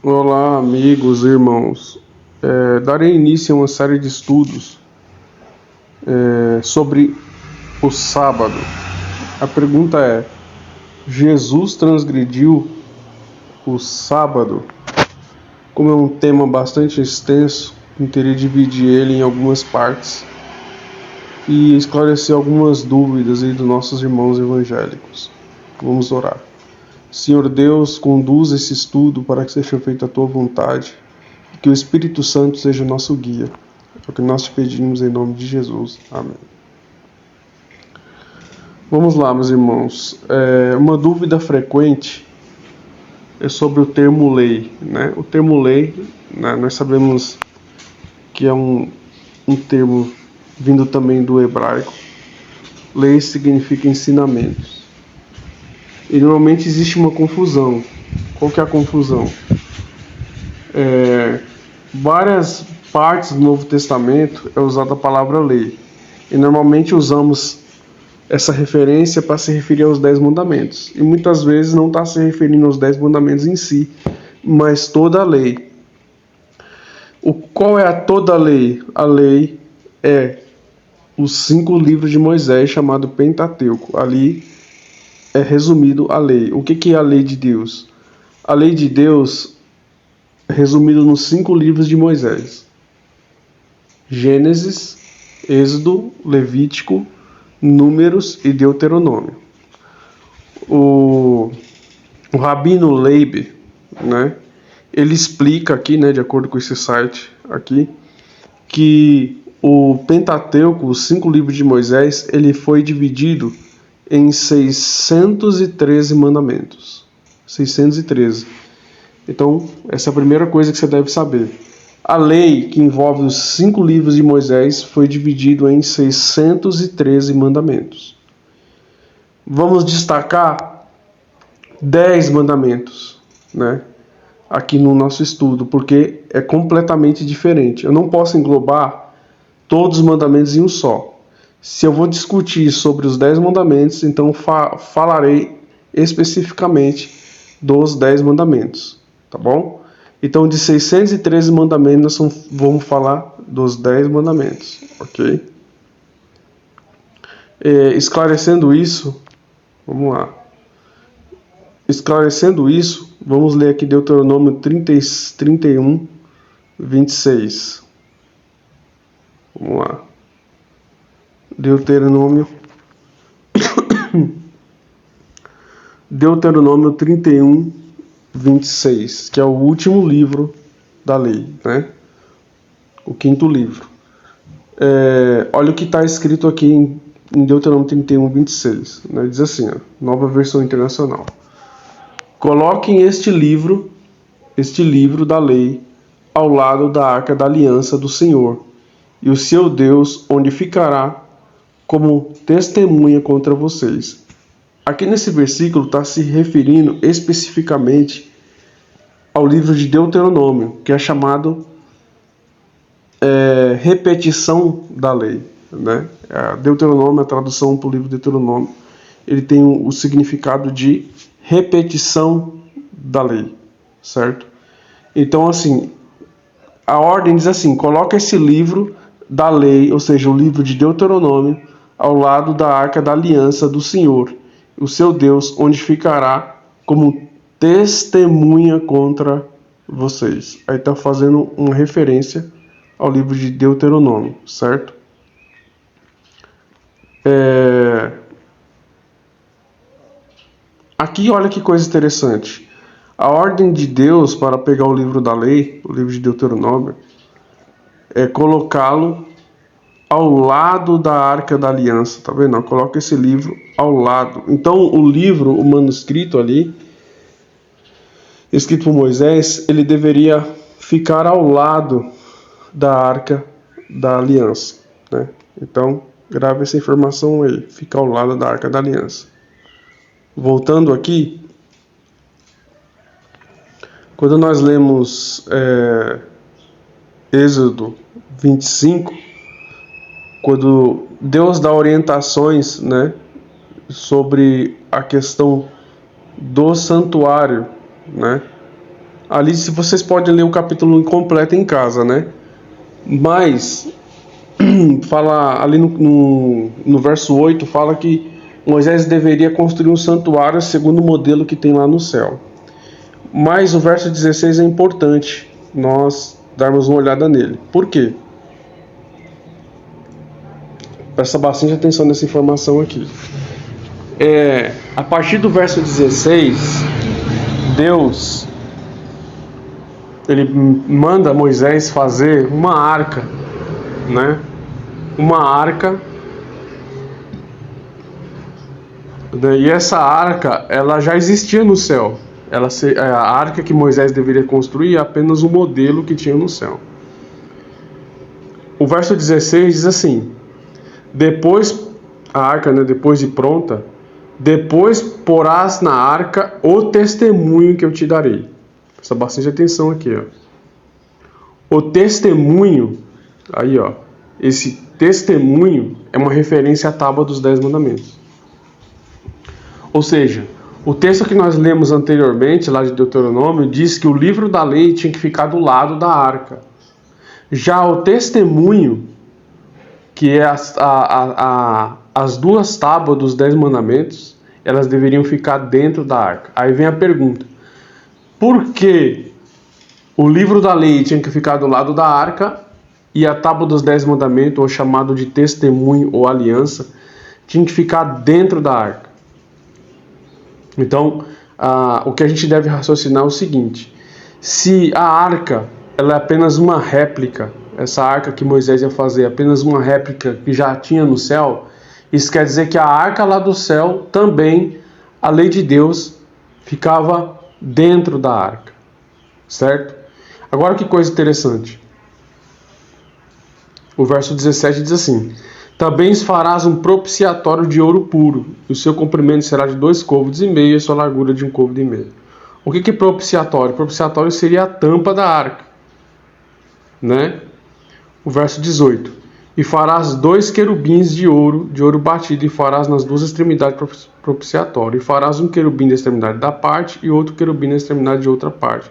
Olá, amigos e irmãos. Darei início a uma série de estudos sobre o sábado. A pergunta é: Jesus transgrediu o sábado? Como é um tema bastante extenso, eu teria de dividir ele em algumas partes e esclarecer algumas dúvidas aí dos nossos irmãos evangélicos. Vamos orar. Senhor Deus, conduz esse estudo para que seja feita a tua vontade. Que o Espírito Santo seja o nosso guia. É o que nós te pedimos em nome de Jesus. Amém. Vamos lá, meus irmãos. Uma dúvida frequente é sobre o termo lei, né? O termo lei, né, nós sabemos que é um termo vindo também do hebraico. Lei significa ensinamentos. E normalmente existe uma confusão. Qual que é a confusão? Várias partes do Novo Testamento é usada a palavra lei. E normalmente usamos essa referência para se referir aos 10 mandamentos. E muitas vezes não está se referindo aos 10 mandamentos em si, mas toda a lei. Qual é a toda a lei? A lei é os 5 livros de Moisés, chamado Pentateuco. Ali é resumido a lei. O que é a lei de Deus? A lei de Deus é resumida nos 5 livros de Moisés: Gênesis, Êxodo, Levítico, Números e Deuteronômio. O Rabino Leib, né, ele explica aqui, né, de acordo com esse site aqui, que o Pentateuco, os 5 livros de Moisés, ele foi dividido em 613 mandamentos. 613. Então, essa é a primeira coisa que você deve saber. A lei que envolve os 5 livros de Moisés foi dividido em 613 mandamentos. Vamos destacar 10 mandamentos, né, aqui no nosso estudo, porque é completamente diferente. Eu não posso englobar todos os mandamentos em um só. Se eu vou discutir sobre os 10 mandamentos, então falarei especificamente dos 10 mandamentos, tá bom? Então, de 613 mandamentos, nós vamos falar dos 10 mandamentos, ok? Esclarecendo isso, vamos lá. Esclarecendo isso, vamos ler aqui Deuteronômio 31, 26. Vamos lá. Deuteronômio 31, 26, que é o último livro da lei, né? O 5º livro. Olha o que está escrito aqui em Deuteronômio 31, 26. Né? Diz assim, ó, Nova Versão Internacional: coloquem este livro da lei ao lado da arca da aliança do Senhor e o seu Deus, onde ficará como testemunha contra vocês. Aqui nesse versículo está se referindo especificamente ao livro de Deuteronômio, que é chamado repetição da lei, né? Deuteronômio, a tradução para o livro de Deuteronômio, ele tem o significado de repetição da lei, certo? Então, assim, a ordem diz assim: coloca esse livro da lei, ou seja, o livro de Deuteronômio, ao lado da arca da aliança do Senhor, o seu Deus, onde ficará como testemunha contra vocês. Aí está fazendo uma referência ao livro de Deuteronômio, certo? Aqui, olha que coisa interessante. A ordem de Deus para pegar o livro da lei, o livro de Deuteronômio, é colocá-lo ao lado da arca da aliança, tá vendo? Coloca esse livro ao lado. Então, o livro, o manuscrito ali, escrito por Moisés, ele deveria ficar ao lado da arca da aliança, né? Então, grave essa informação aí, fica ao lado da arca da aliança. Voltando aqui, quando nós lemos Êxodo 25, quando Deus dá orientações, né, sobre a questão do santuário, né, Ali, se vocês podem ler o capítulo incompleto em casa, né? Mas fala ali no verso 8, fala que Moisés deveria construir um santuário segundo o modelo que tem lá no céu. Mas o verso 16 é importante nós darmos uma olhada nele. Por quê? Presta bastante atenção nessa informação aqui. A partir do verso 16, Deus ele manda Moisés fazer uma arca, né? Uma arca. E essa arca, ela já existia no céu. A arca que Moisés deveria construir é apenas um modelo que tinha no céu. O verso 16 diz assim: depois, a arca, né, depois de pronta, depois porás na arca o testemunho que eu te darei. Presta bastante atenção aqui, ó. O testemunho, aí, ó, esse testemunho é uma referência à tábua dos 10 mandamentos. Ou seja, o texto que nós lemos anteriormente, lá de Deuteronômio, diz que o livro da lei tinha que ficar do lado da arca. Já o testemunho, que é as duas tábuas dos 10 mandamentos, elas deveriam ficar dentro da arca. Aí vem a pergunta: por que o livro da lei tinha que ficar do lado da arca e a tábua dos 10 mandamentos, ou chamado de testemunho ou aliança, tinha que ficar dentro da arca? Então, o que a gente deve raciocinar é o seguinte: se a arca ela é apenas uma réplica, essa arca que Moisés ia fazer é apenas uma réplica que já tinha no céu, isso quer dizer que a arca lá do céu também, a lei de Deus, ficava dentro da arca, certo? Agora que coisa interessante. O verso 17 diz assim: também farás um propiciatório de ouro puro, e o seu comprimento será de 2,5 côvados e a sua largura de 1,5 côvado. O que é propiciatório? Propiciatório seria a tampa da arca, né? O verso 18: e farás 2 querubins de ouro batido, e farás nas duas extremidades propiciatório, e farás um querubim da extremidade da parte, e outro querubim na extremidade de outra parte,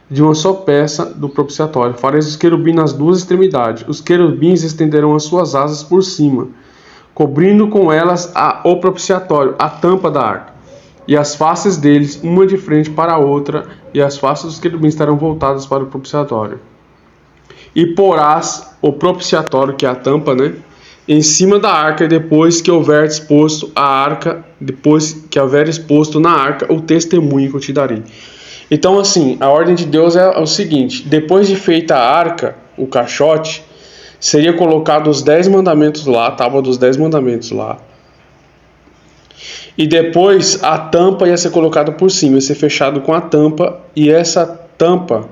de uma só peça do propiciatório. Farás os querubins nas duas extremidades. Os querubins estenderão as suas asas por cima, cobrindo com elas o propiciatório, a tampa da arca, e as faces deles, uma de frente para a outra, e as faces dos querubins estarão voltadas para o propiciatório. E porás o propiciatório, que é a tampa, né, em cima da arca, depois que houver exposto na arca o testemunho que eu te darei. Então, assim, a ordem de Deus é o seguinte: depois de feita a arca, o caixote, seria colocado os 10 mandamentos lá, a tábua dos 10 mandamentos lá. E depois a tampa ia ser colocada por cima, ia ser fechado com a tampa, e essa tampa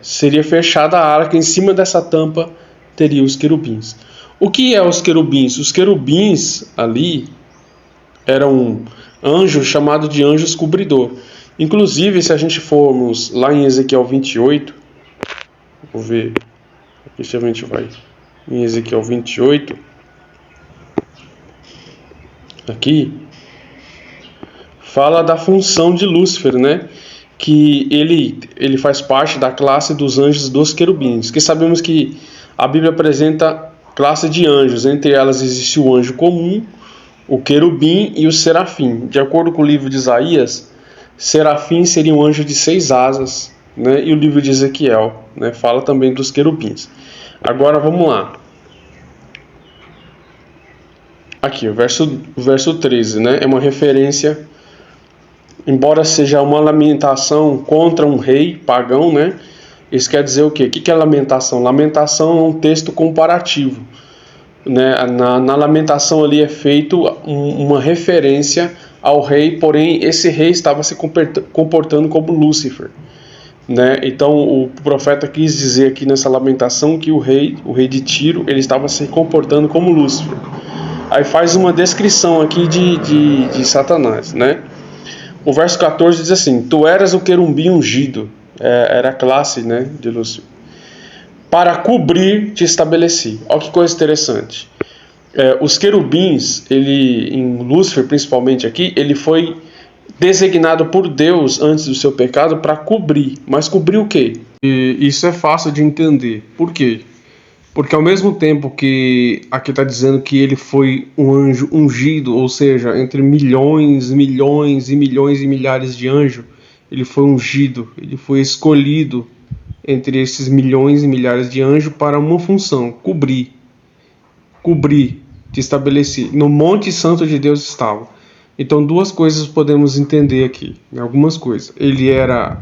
seria fechada a arca. Em cima dessa tampa teria os querubins. O que é os querubins? Os querubins ali eram anjos chamados de anjos cobridor. Inclusive, se a gente formos lá em Ezequiel 28, vou ver aqui se a gente vai em Ezequiel 28, aqui fala da função de Lúcifer, né? Que ele faz parte da classe dos anjos dos querubins, que sabemos que a Bíblia apresenta classe de anjos. Entre elas existe o anjo comum, o querubim e o serafim. De acordo com o livro de Isaías, serafim seria um anjo de 6 asas, né? E o livro de Ezequiel, né, fala também dos querubins. Agora vamos lá. Aqui, o verso 13, né, é uma referência, embora seja uma lamentação contra um rei pagão, né? Isso quer dizer o quê? O que é lamentação? Lamentação é um texto comparativo, né? Na lamentação ali é feito uma referência ao rei, porém esse rei estava se comportando como Lúcifer, né? Então o profeta quis dizer aqui nessa lamentação que o rei de Tiro, ele estava se comportando como Lúcifer. Aí faz uma descrição aqui de Satanás, né? O verso 14 diz assim: tu eras o querubim ungido, era a classe, né, de Lúcifer. Para cobrir te estabeleci. Olha que coisa interessante. Os querubins, em Lúcifer principalmente aqui, ele foi designado por Deus antes do seu pecado para cobrir. Mas cobrir o quê? E isso é fácil de entender. Por quê? Porque ao mesmo tempo que aqui está dizendo que ele foi um anjo ungido, ou seja, entre milhões, milhões e milhões e milhares de anjos, ele foi ungido, ele foi escolhido entre esses milhões e milhares de anjos para uma função: cobrir, te estabelecer. No Monte Santo de Deus estava. Então, duas coisas podemos entender aqui, algumas coisas. Ele era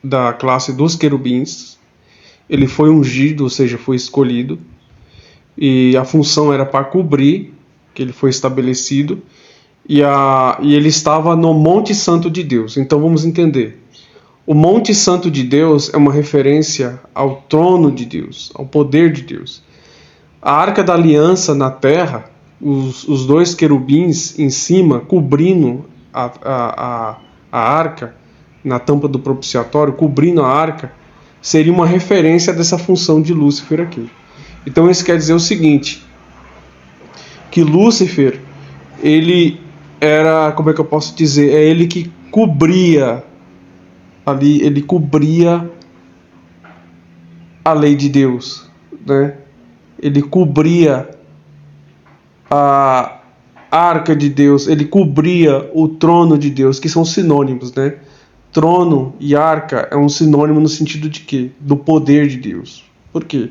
da classe dos querubins, ele foi ungido, ou seja, foi escolhido, e a função era para cobrir, que ele foi estabelecido, e ele estava no Monte Santo de Deus. Então vamos entender. O Monte Santo de Deus é uma referência ao trono de Deus, ao poder de Deus. A Arca da Aliança na terra, os dois querubins em cima, cobrindo a arca, na tampa do propiciatório, cobrindo a arca, seria uma referência dessa função de Lúcifer aqui. Então isso quer dizer o seguinte, que Lúcifer, ele era, como é que eu posso dizer, é ele que cobria ali, ele cobria a lei de Deus, né? Ele cobria a arca de Deus, ele cobria o trono de Deus, que são sinônimos, né? Trono e arca é um sinônimo no sentido de quê? Do poder de Deus. Por quê?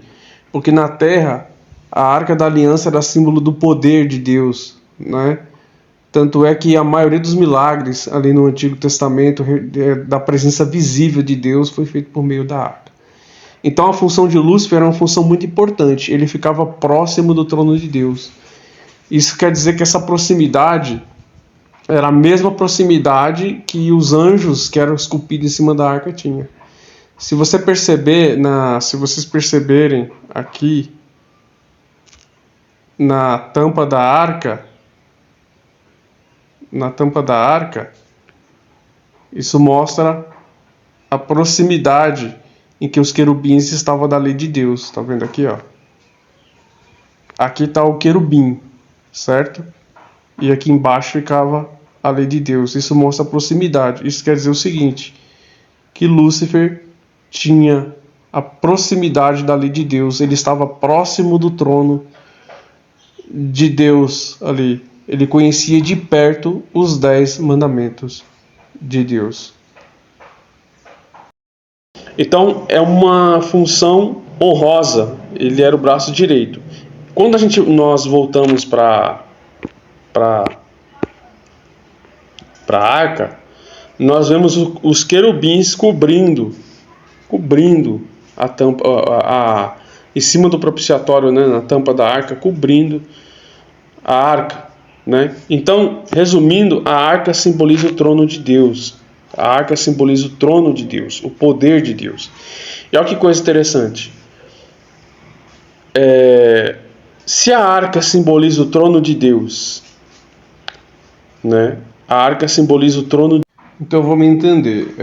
Porque na terra, a Arca da Aliança era símbolo do poder de Deus, né? Tanto é que a maioria dos milagres ali no Antigo Testamento, da presença visível de Deus, foi feito por meio da arca. Então a função de Lúcifer era uma função muito importante. Ele ficava próximo do trono de Deus. Isso quer dizer que essa proximidade era a mesma proximidade que os anjos que eram esculpidos em cima da arca tinham. Se vocês perceberem aqui na tampa da arca, isso mostra a proximidade em que os querubins estavam da lei de Deus. Está vendo aqui, ó? Aqui está o querubim, certo? E aqui embaixo ficava a lei de Deus. Isso mostra a proximidade. Isso quer dizer o seguinte, que Lúcifer tinha a proximidade da lei de Deus. Ele estava próximo do trono de Deus ali. Ele conhecia de perto os 10 mandamentos de Deus. Então é uma função honrosa. Ele era o braço direito. Quando nós voltamos para a arca, nós vemos os querubins cobrindo a tampa, em cima do propiciatório, né, na tampa da arca, cobrindo a arca, né? Então, resumindo, a arca simboliza o trono de Deus. A arca simboliza o trono de Deus, o poder de Deus. E olha que coisa interessante. Se a arca simboliza o trono de Deus, né? A arca simboliza o trono. Então vamos entender.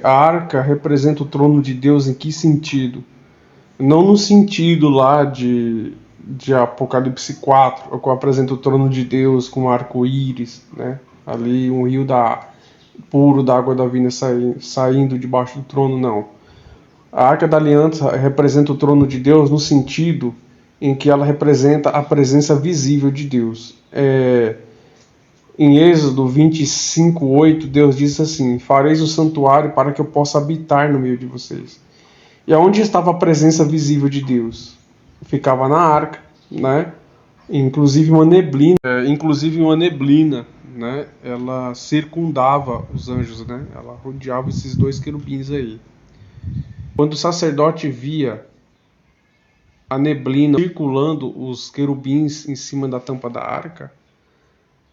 A arca representa o trono de Deus em que sentido? Não no sentido lá de Apocalipse 4, o qual apresenta o trono de Deus com arco-íris, né? Ali um rio puro da água da vida saindo debaixo do trono, não. A Arca da Aliança representa o trono de Deus no sentido em que ela representa a presença visível de Deus. Em Êxodo 25:8, Deus diz assim: fareis o santuário para que eu possa habitar no meio de vocês. E aonde estava a presença visível de Deus? Ficava na arca, né? Inclusive uma neblina, né? Ela circundava os anjos, né? Ela rodeava esses dois querubins aí. Quando o sacerdote via a neblina circulando os querubins em cima da tampa da arca,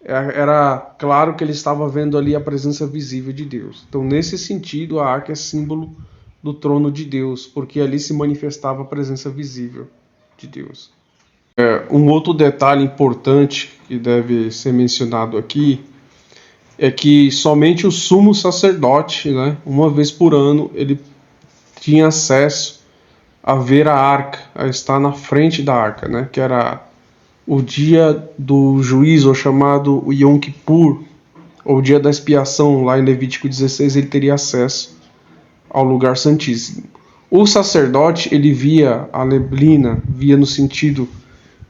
era claro que ele estava vendo ali a presença visível de Deus. Então, nesse sentido, a arca é símbolo do trono de Deus, porque ali se manifestava a presença visível de Deus. Um outro detalhe importante que deve ser mencionado aqui é que somente o sumo sacerdote, né, uma vez por ano, ele tinha acesso a ver a arca, a estar na frente da arca, né, que era o dia do juízo, chamado Yom Kippur, ou o dia da expiação, lá em Levítico 16, ele teria acesso ao lugar santíssimo. O sacerdote, ele via a neblina, via no sentido,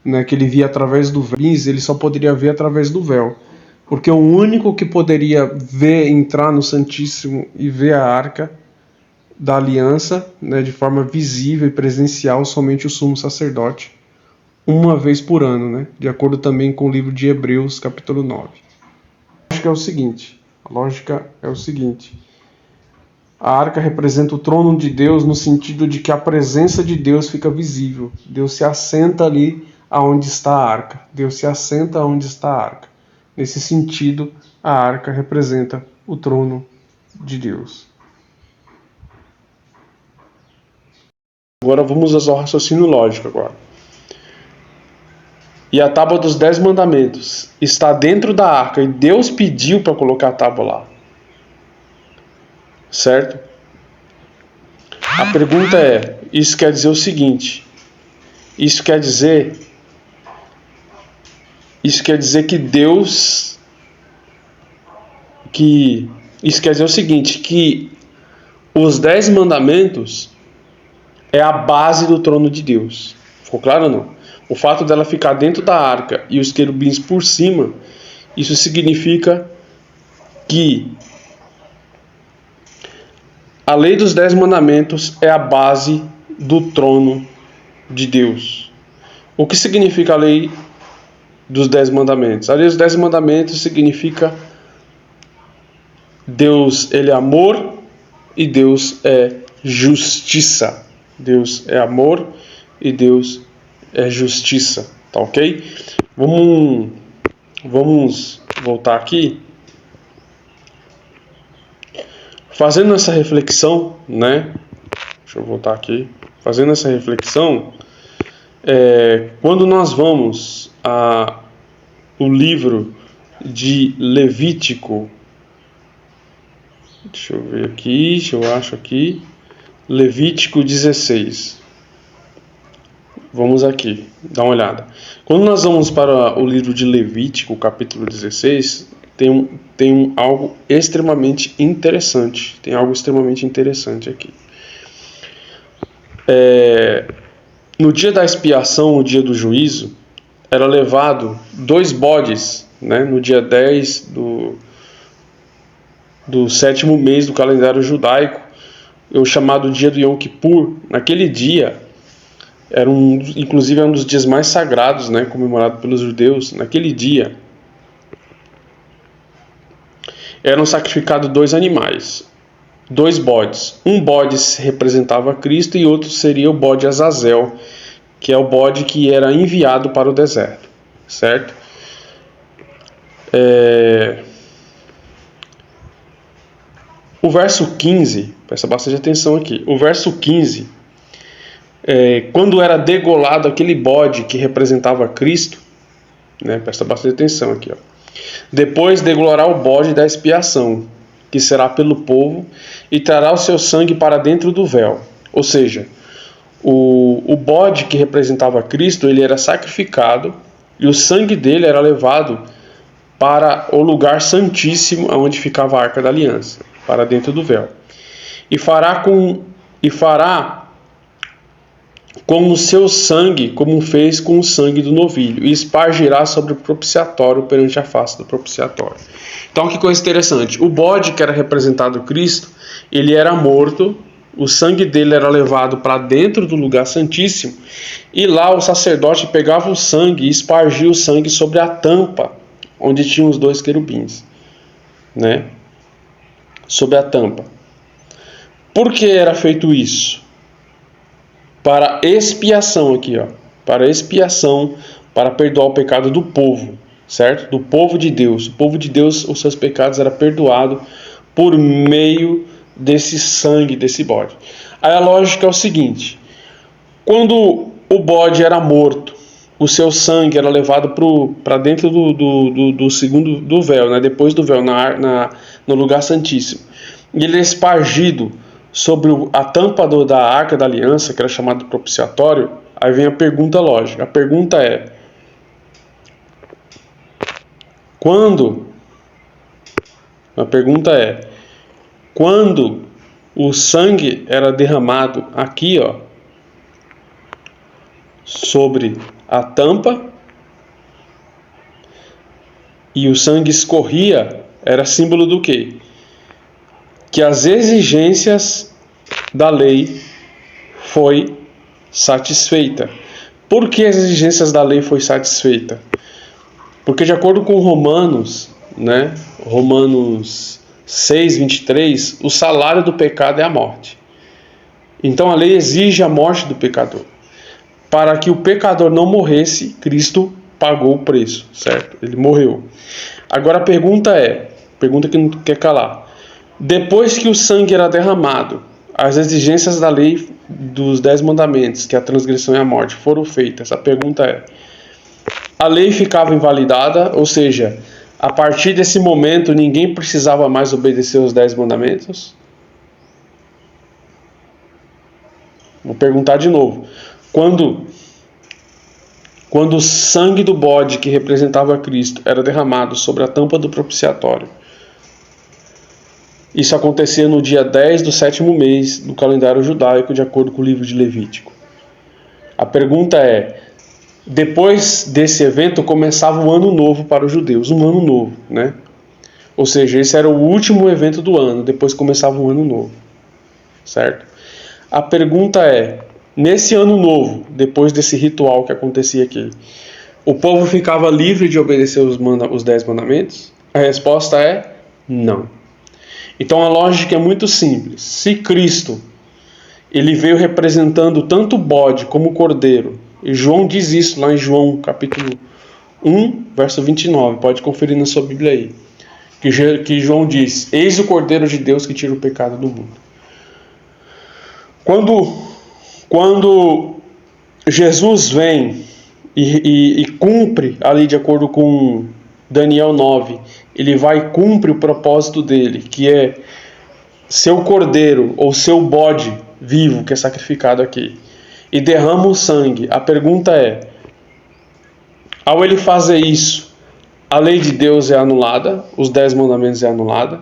né, que ele via através do véu, ele só poderia ver através do véu, porque o único que poderia ver, entrar no Santíssimo e ver a arca da aliança, né, de forma visível e presencial, somente o sumo sacerdote, uma vez por ano, né, de acordo também com o livro de Hebreus, capítulo 9. A lógica é o seguinte, a arca representa o trono de Deus no sentido de que a presença de Deus fica visível. Deus se assenta ali aonde está a arca. Deus se assenta aonde está a arca. Nesse sentido, a arca representa o trono de Deus. Agora vamos ao raciocínio lógico agora. E a tábua dos 10 mandamentos está dentro da arca e Deus pediu para colocar a tábua lá. Certo? A pergunta é, isso quer dizer o seguinte, isso quer dizer o seguinte, que os 10 mandamentos é a base do trono de Deus. Ficou claro ou não? O fato dela ficar dentro da arca e os querubins por cima, isso significa que a lei dos 10 mandamentos é a base do trono de Deus. O que significa a lei dos 10 mandamentos? A lei dos 10 mandamentos significa Deus, ele é amor e Deus é justiça. Deus é amor e Deus é justiça. Tá ok? Vamos voltar aqui. Fazendo essa reflexão, né? Deixa eu voltar aqui. Fazendo essa reflexão, quando nós vamos o livro de Levítico, deixa eu ver aqui, Levítico 16. Vamos aqui, dar uma olhada. Quando nós vamos para o livro de Levítico, capítulo 16, tem algo extremamente interessante. Tem algo extremamente interessante aqui. No dia da expiação, o dia do juízo, era levado 2 bodes, né, no dia 10 do 7º mês do calendário judaico, o chamado dia do Yom Kippur. Naquele dia, inclusive um dos dias mais sagrados, né, comemorado pelos judeus. Naquele dia, eram sacrificados 2 animais, 2 bodes. Um bode representava Cristo e outro seria o bode Azazel, que é o bode que era enviado para o deserto, certo? O verso 15, presta bastante atenção aqui, o verso 15, quando era degolado aquele bode que representava Cristo, né, presta bastante atenção aqui, ó. Depois degolorá o bode da expiação, que será pelo povo, e trará o seu sangue para dentro do véu. Ou seja, o bode que representava Cristo, ele era sacrificado, e o sangue dele era levado para o lugar santíssimo, onde ficava a Arca da Aliança, para dentro do véu. E fará com o seu sangue, como fez com o sangue do novilho, e espargirá sobre o propiciatório perante a face do propiciatório. Então, que coisa interessante. O bode que era representado Cristo, ele era morto, o sangue dele era levado para dentro do lugar santíssimo, e lá o sacerdote pegava o sangue e espargia o sangue sobre a tampa, onde tinham os 2 querubins, né? Sobre a tampa. Por que era feito isso? Para expiação aqui, ó. Para expiação, para perdoar o pecado do povo, certo? Do povo de Deus. O povo de Deus, os seus pecados eram perdoados por meio desse sangue, desse bode. Aí a lógica é o seguinte: quando o bode era morto, o seu sangue era levado para dentro do segundo do véu, né? Depois do véu, no lugar santíssimo. E ele é espargido sobre a tampa da Arca da Aliança, que era chamado propiciatório. Aí vem a pergunta lógica. A pergunta é: quando A pergunta é: quando o sangue era derramado aqui, ó, sobre a tampa, e o sangue escorria, era símbolo do quê? Que as exigências da lei foi satisfeita. Por que as exigências da lei foi satisfeita? Porque de acordo com Romanos, né, Romanos 6:23, o salário do pecado é a morte. Então a lei exige a morte do pecador. Para que o pecador não morresse, Cristo pagou o preço, certo? Ele morreu. Agora a pergunta que não quer calar. Depois que o sangue era derramado, as exigências da lei dos 10 mandamentos, que é a transgressão e a morte, foram feitas. A pergunta é: a lei ficava invalidada, ou seja, a partir desse momento ninguém precisava mais obedecer os 10 mandamentos? Vou perguntar de novo. Quando o sangue do bode que representava Cristo era derramado sobre a tampa do propiciatório, isso acontecia no dia 10 do 7º mês do calendário judaico, de acordo com o livro de Levítico. A pergunta é: depois desse evento começava o ano novo para os judeus, um ano novo, né? Ou seja, esse era o último evento do ano, depois começava um ano novo, certo? A pergunta é: nesse ano novo, depois desse ritual que acontecia aqui, o povo ficava livre de obedecer os 10 mandamentos? A resposta é não. Então a lógica é muito simples. Se Cristo ele veio representando tanto o bode como o cordeiro, e João diz isso lá em João capítulo 1, verso 29, pode conferir na sua Bíblia aí, que João diz: eis o cordeiro de Deus que tira o pecado do mundo. Quando Jesus vem e cumpre ali de acordo com Daniel 9, ele vai e cumpre o propósito dele, que é seu cordeiro ou seu bode vivo que é sacrificado aqui, e derrama o sangue. A pergunta é: ao ele fazer isso, a lei de Deus é anulada, os 10 mandamentos é anulada?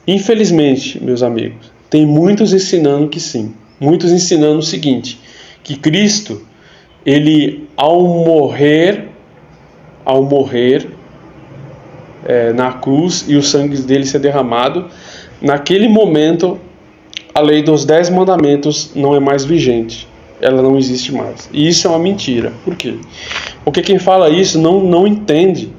Infelizmente, meus amigos, tem muitos ensinando que sim. Muitos ensinando o seguinte, que Cristo, ele ao morrer na cruz e o sangue dele ser derramado, naquele momento a lei dos 10 mandamentos não é mais vigente, ela não existe mais. E isso é uma mentira. Por quê? Porque quem fala isso não entende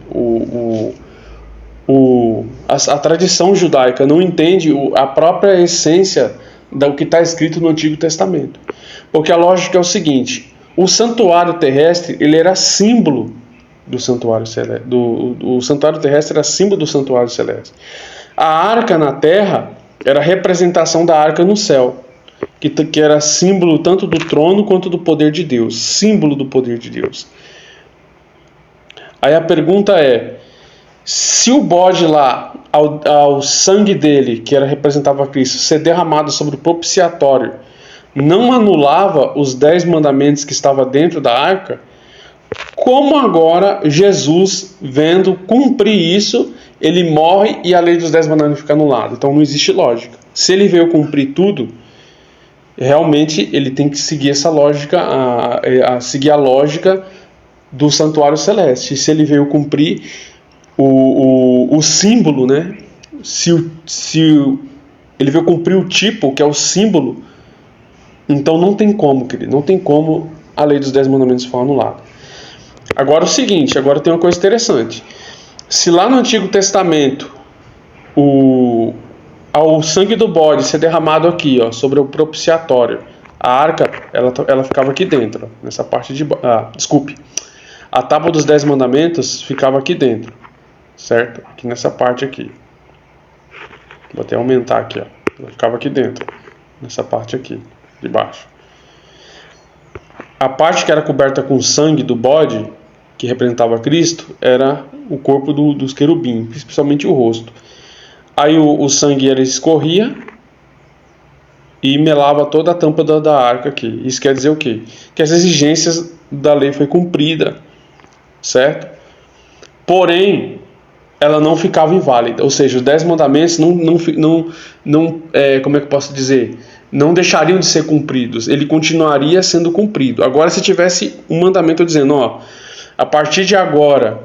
a tradição judaica, não entende a própria essência do que está escrito no Antigo Testamento. Porque a lógica é o seguinte: o santuário terrestre ele era símbolo do santuário celeste. O santuário terrestre era símbolo do santuário celeste. A arca na terra era a representação da arca no céu, que era símbolo tanto do trono quanto do poder de Deus, símbolo do poder de Deus. Aí a pergunta é: se o bode lá, ao sangue dele, que representava Cristo, ser derramado sobre o propiciatório, não anulava os 10 mandamentos que estavam dentro da arca, como agora Jesus, vendo cumprir isso, ele morre e a lei dos 10 mandamentos fica anulada? Então não existe lógica. Se ele veio cumprir tudo, realmente ele tem que seguir essa lógica, seguir a lógica do santuário celeste. Se ele veio cumprir o símbolo, né? Se ele veio cumprir o tipo, que é o símbolo, então não tem como, querido, não tem como a lei dos 10 mandamentos for anulada. Agora o seguinte, agora tem uma coisa interessante. Se lá no Antigo Testamento ao sangue do bode ser derramado aqui, ó, sobre o propiciatório, a arca ela ficava aqui dentro, ó, nessa parte de a tábua dos 10 mandamentos ficava aqui dentro, certo? Aqui nessa parte aqui. Vou até aumentar aqui, ó. Ela ficava aqui dentro, nessa parte aqui de baixo. A parte que era coberta com sangue do bode, que representava Cristo, era o corpo dos querubins, especialmente o rosto. Aí o sangue escorria e melava toda a tampa da arca aqui. Isso quer dizer o quê? Que as exigências da lei foi cumprida, certo? Porém, ela não ficava inválida. Ou seja, os 10 mandamentos como é que eu posso dizer? Não deixariam de ser cumpridos. Ele continuaria sendo cumprido. Agora, se tivesse um mandamento dizendo, a partir de agora,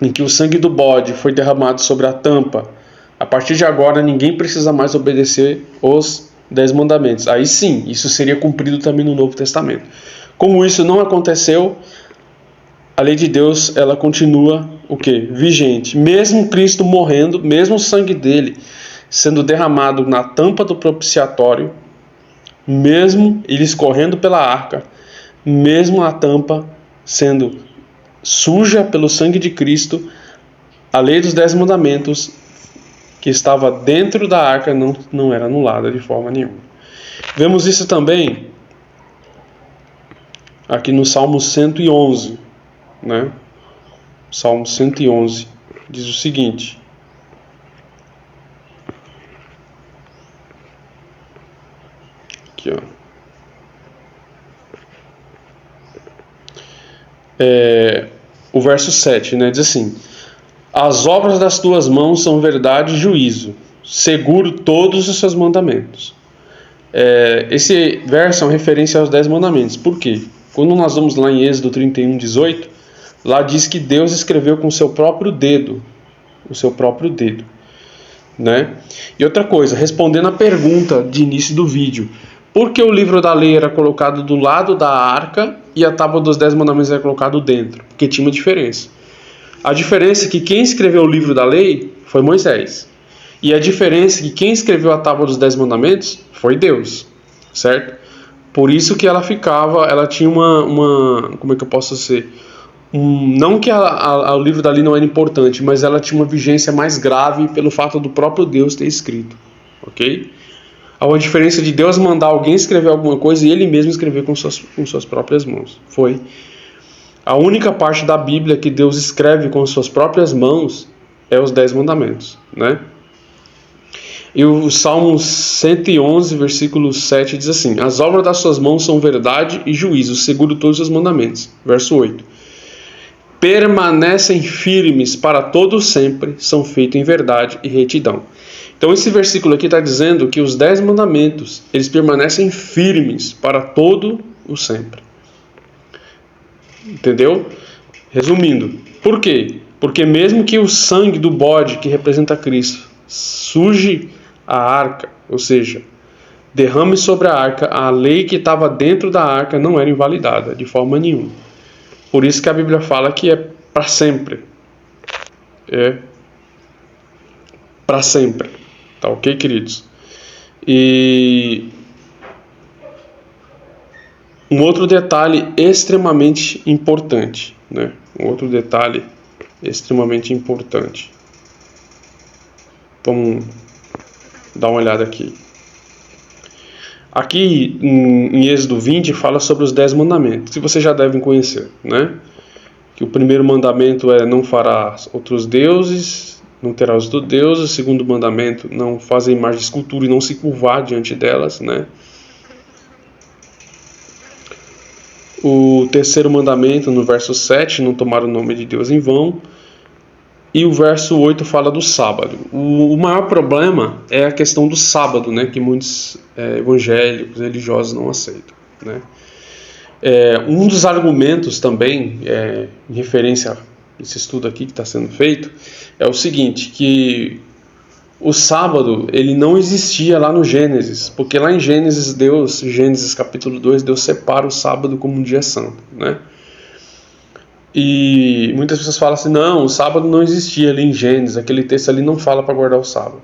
em que o sangue do bode foi derramado sobre a tampa, a partir de agora ninguém precisa mais obedecer os 10 mandamentos. Aí sim, isso seria cumprido também no Novo Testamento. Como isso não aconteceu, a lei de Deus, ela continua o quê? Vigente. Mesmo Cristo morrendo, mesmo o sangue dele sendo derramado na tampa do propiciatório, mesmo ele escorrendo pela arca, mesmo a tampa sendo suja pelo sangue de Cristo, a lei dos 10 mandamentos que estava dentro da arca não era anulada de forma nenhuma. Vemos isso também aqui no Salmo 111, né? Salmo 111 diz o seguinte: aqui, o verso 7, né? Diz assim: as obras das tuas mãos são verdade e juízo, seguro todos os seus mandamentos. Esse verso é uma referência aos 10 mandamentos. Por quê? Quando nós vamos lá em Êxodo 31, 18, lá diz que Deus escreveu com o seu próprio dedo, né? E outra coisa, respondendo a pergunta de início do vídeo, por que o livro da lei era colocado do lado da arca e a tábua dos 10 mandamentos era colocado dentro? Porque tinha uma diferença. A diferença é que quem escreveu o livro da lei foi Moisés. E a diferença é que quem escreveu a tábua dos 10 mandamentos foi Deus, certo? Por isso que ela tinha como é que eu posso dizer? Não que o livro da lei não era importante, mas ela tinha uma vigência mais grave pelo fato do próprio Deus ter escrito, ok? Há uma diferença de Deus mandar alguém escrever alguma coisa e ele mesmo escrever com suas próprias mãos. Foi a única parte da Bíblia que Deus escreve com suas próprias mãos é os 10 mandamentos, né? E o Salmo 111, versículo 7 diz assim: as obras das suas mãos são verdade e juízo, seguro todos os seus mandamentos. Verso 8: permanecem firmes para todo sempre, são feitos em verdade e retidão. Então esse versículo aqui está dizendo que os 10 mandamentos, eles permanecem firmes para todo o sempre. Entendeu? Resumindo, por quê? Porque mesmo que o sangue do bode, que representa Cristo, suje a arca, ou seja, derrame sobre a arca, a lei que estava dentro da arca não era invalidada de forma nenhuma. Por isso que a Bíblia fala que é para sempre. É para sempre. Tá ok, queridos? E um outro detalhe extremamente importante, né? Vamos dar uma olhada aqui. Aqui em Êxodo 20 fala sobre os 10 mandamentos, que vocês já devem conhecer, né? Que o primeiro mandamento é: não farás outros deuses, não terás outros deuses. O segundo mandamento: não fazer imagem de escultura e não se curvar diante delas, né? O terceiro mandamento, no verso 7, não tomar o nome de Deus em vão. E o verso 8 fala do sábado. O maior problema é a questão do sábado, né, que muitos evangélicos, religiosos não aceitam, né? Um dos argumentos também, em referência a esse estudo aqui que está sendo feito, é o seguinte, que o sábado ele não existia lá no Gênesis, porque lá em Gênesis capítulo 2, Deus separa o sábado como um dia santo, né? E muitas pessoas falam assim: não, o sábado não existia ali em Gênesis, aquele texto ali não fala para guardar o sábado.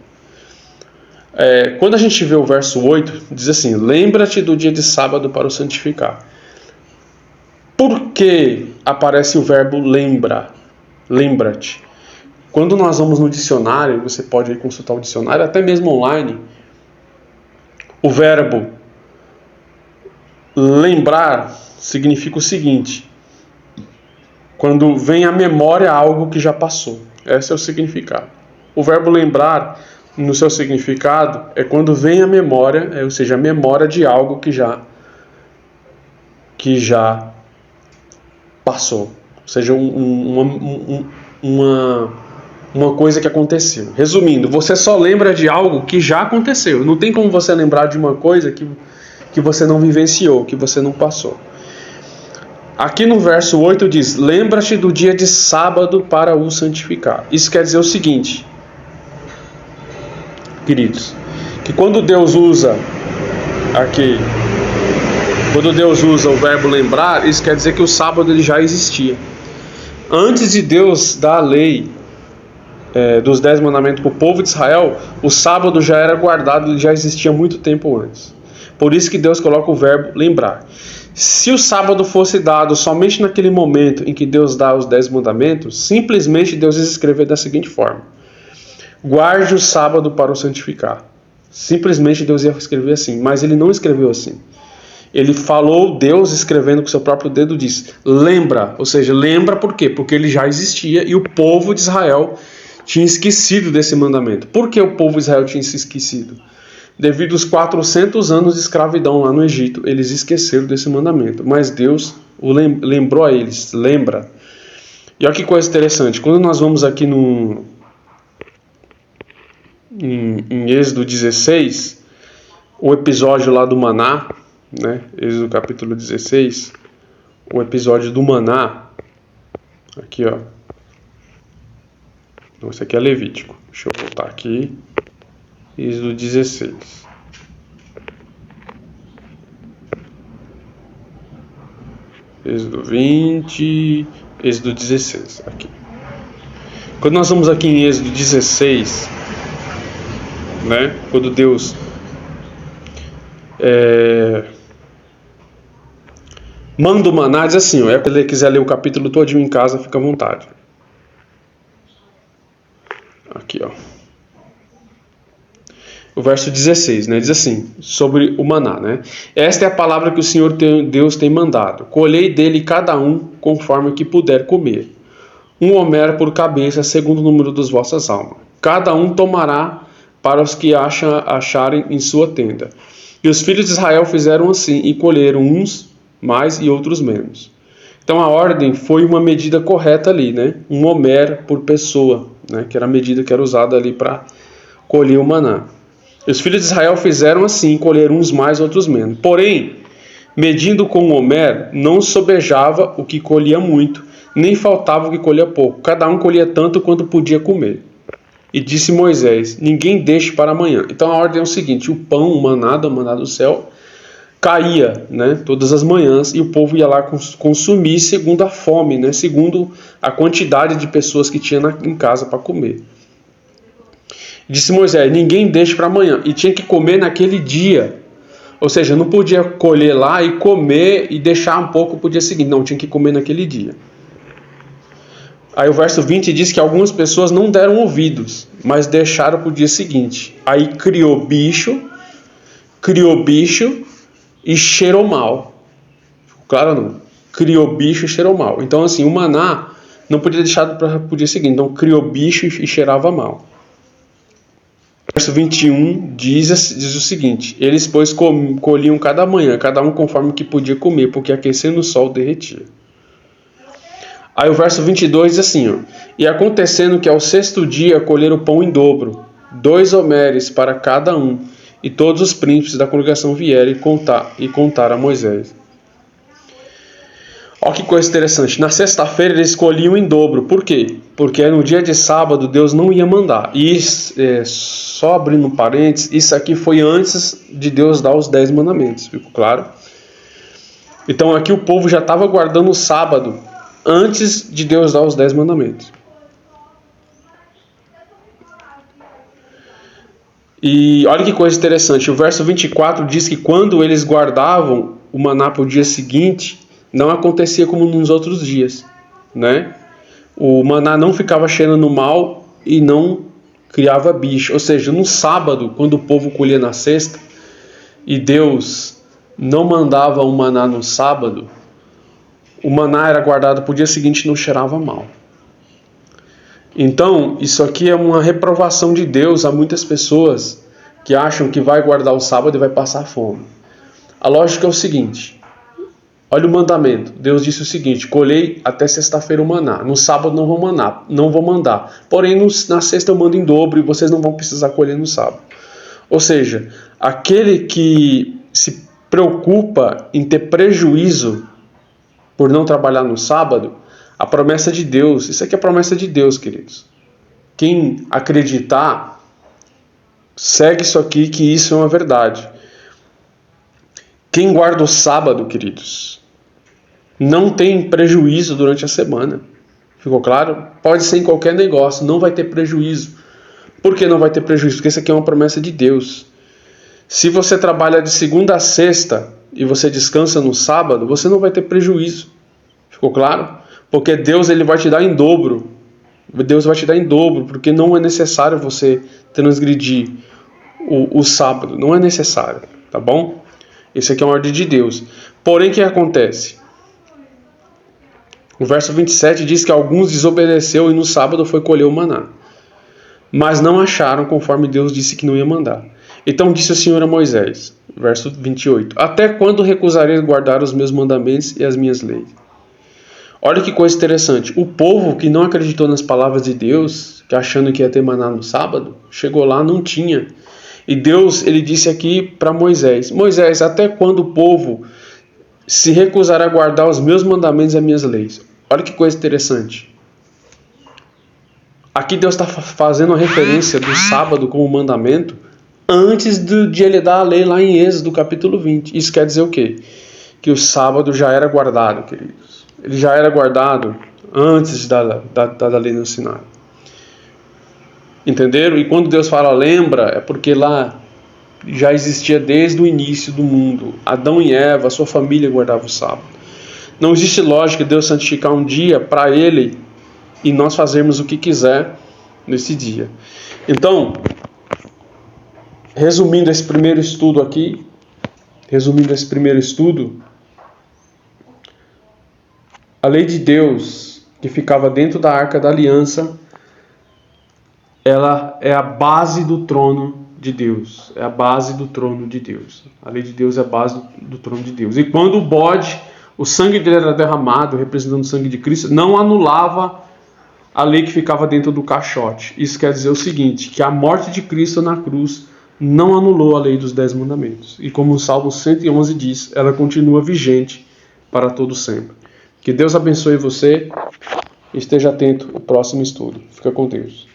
Quando a gente vê o verso 8, diz assim: lembra-te do dia de sábado para o santificar. Por que aparece o verbo lembra-te? Quando nós vamos no dicionário, você pode ir consultar o dicionário, até mesmo online, o verbo lembrar significa o seguinte: quando vem à memória algo que já passou. Esse é o significado. O verbo lembrar, no seu significado, é quando vem à memória, ou seja, a memória de algo que já passou. Ou seja, uma uma coisa que aconteceu. Resumindo, você só lembra de algo que já aconteceu. Não tem como você lembrar de uma coisa que você não vivenciou, que você não passou. Aqui no verso 8 diz: lembra-te do dia de sábado para o santificar. Isso quer dizer o seguinte, queridos, que quando Deus usa o verbo lembrar, isso quer dizer que o sábado ele já existia. Antes de Deus dar a lei dos 10 mandamentos para o povo de Israel, o sábado já era guardado, ele já existia muito tempo antes. Por isso que Deus coloca o verbo lembrar. Se o sábado fosse dado somente naquele momento em que Deus dá os 10 mandamentos, simplesmente Deus ia escrever da seguinte forma: guarde o sábado para o santificar. Simplesmente Deus ia escrever assim, mas ele não escreveu assim. Ele falou, Deus escrevendo com seu próprio dedo diz: lembra, ou seja, lembra por quê? Porque ele já existia e o povo de Israel tinha esquecido desse mandamento. Por que o povo de Israel tinha se esquecido? Devido aos 400 anos de escravidão lá no Egito, eles esqueceram desse mandamento. Mas Deus lembrou a eles, lembra. E olha que coisa interessante, quando nós vamos aqui em Êxodo 16, o episódio lá do maná, né? Êxodo capítulo 16, o episódio do maná, aqui ó, não, esse aqui é Levítico, deixa eu voltar aqui, Êxodo 16. Êxodo 20, Êxodo 16, aqui. Quando nós vamos aqui em Êxodo 16, né, quando Deus manda o maná, diz assim, se ele quiser ler o capítulo todinho em casa, fica à vontade. Aqui, ó. O verso 16, né, diz assim, sobre o maná, né? Esta é a palavra que o Senhor Deus tem mandado. Colhei dele cada um conforme o que puder comer. 1 homer por cabeça, segundo o número das vossas almas. Cada um tomará para os que acharem em sua tenda. E os filhos de Israel fizeram assim, e colheram uns mais e outros menos. Então a ordem foi uma medida correta ali, né? 1 homer por pessoa, né? Que era a medida que era usada ali para colher o maná. E os filhos de Israel fizeram assim, colheram uns mais, outros menos. Porém, medindo com 1 homer, não sobejava o que colhia muito, nem faltava o que colhia pouco. Cada um colhia tanto quanto podia comer. E disse Moisés: ninguém deixe para amanhã. Então a ordem é o seguinte: o pão, o maná do céu, caía, né, todas as manhãs, e o povo ia lá consumir segundo a fome, né, segundo a quantidade de pessoas que tinha em casa para comer. Disse Moisés: ninguém deixe para amanhã. E tinha que comer naquele dia. Ou seja, não podia colher lá e comer e deixar um pouco para o dia seguinte. Não, tinha que comer naquele dia. Aí o verso 20 diz que algumas pessoas não deram ouvidos, mas deixaram para o dia seguinte. Aí criou bicho e cheirou mal. Claro não? Criou bicho e cheirou mal. Então assim, o maná não podia deixar para o dia seguinte. Então criou bicho e cheirava mal. Verso 21 diz o seguinte: eles, pois, colhiam cada manhã, cada um conforme que podia comer, porque aquecendo o sol derretia. Aí o verso 22 diz assim, ó: e acontecendo que ao 6º dia colheram o pão em dobro, 2 homeres para cada um, e todos os príncipes da congregação vieram e contaram a Moisés. Olha que coisa interessante, na sexta-feira eles colhiam em dobro. Por quê? Porque no dia de sábado Deus não ia mandar. E só abrindo um parênteses, isso aqui foi antes de Deus dar os 10 mandamentos, ficou claro? Então aqui o povo já estava guardando o sábado antes de Deus dar os 10 mandamentos. E olha que coisa interessante, o verso 24 diz que quando eles guardavam o maná para o dia seguinte, não acontecia como nos outros dias, né? O maná não ficava cheirando mal e não criava bicho. Ou seja, no sábado, quando o povo colhia na sexta, e Deus não mandava o maná no sábado, o maná era guardado para o dia seguinte e não cheirava mal. Então, isso aqui é uma reprovação de Deus a muitas pessoas que acham que vai guardar o sábado e vai passar fome. A lógica é o seguinte: Olha o mandamento. Deus disse o seguinte: colhei até sexta-feira o maná. No sábado não vou mandar. Porém, na sexta eu mando em dobro e vocês não vão precisar colher no sábado. Ou seja, aquele que se preocupa em ter prejuízo por não trabalhar no sábado, a promessa de Deus, isso aqui é a promessa de Deus, queridos. Quem acreditar, segue isso aqui, que isso é uma verdade. Quem guarda o sábado, queridos, não tem prejuízo durante a semana. Ficou claro? Pode ser em qualquer negócio, não vai ter prejuízo. Por que não vai ter prejuízo? Porque isso aqui é uma promessa de Deus. Se você trabalha de segunda a sexta e você descansa no sábado, você não vai ter prejuízo. Ficou claro? Porque Deus ele vai te dar em dobro. Deus vai te dar em dobro, porque não é necessário você transgredir o sábado. Não é necessário, tá bom? Isso aqui é uma ordem de Deus. Porém, o que acontece? O verso 27 diz que alguns desobedeceu e no sábado foi colher o maná. Mas não acharam conforme Deus disse que não ia mandar. Então disse o Senhor a Moisés, verso 28, até quando recusareis guardar os meus mandamentos e as minhas leis? Olha que coisa interessante. O povo que não acreditou nas palavras de Deus, que achando que ia ter maná no sábado, chegou lá, não tinha. E Deus, ele disse aqui para Moisés, Moisés, até quando o povo se recusará a guardar os meus mandamentos e as minhas leis? Olha que coisa interessante. Aqui Deus está fazendo a referência do sábado como mandamento antes de ele dar a lei lá em Êxodo capítulo 20. Isso quer dizer o quê? Que o sábado já era guardado, queridos. Ele já era guardado antes da lei no Sinai. Entenderam? E quando Deus fala lembra, é porque lá já existia desde o início do mundo. Adão e Eva, sua família guardava o sábado. Não existe lógica Deus santificar um dia para ele e nós fazermos o que quiser nesse dia. Então, resumindo esse primeiro estudo, a lei de Deus que ficava dentro da Arca da Aliança, ela é a base do trono de Deus. É a base do trono de Deus. A lei de Deus é a base do trono de Deus. E quando o bode, o sangue dele era derramado, representando o sangue de Cristo, não anulava a lei que ficava dentro do caixote. Isso quer dizer o seguinte, que a morte de Cristo na cruz não anulou a lei dos 10 mandamentos. E como o Salmo 111 diz, ela continua vigente para todo sempre. Que Deus abençoe você e esteja atento ao próximo estudo. Fica com Deus.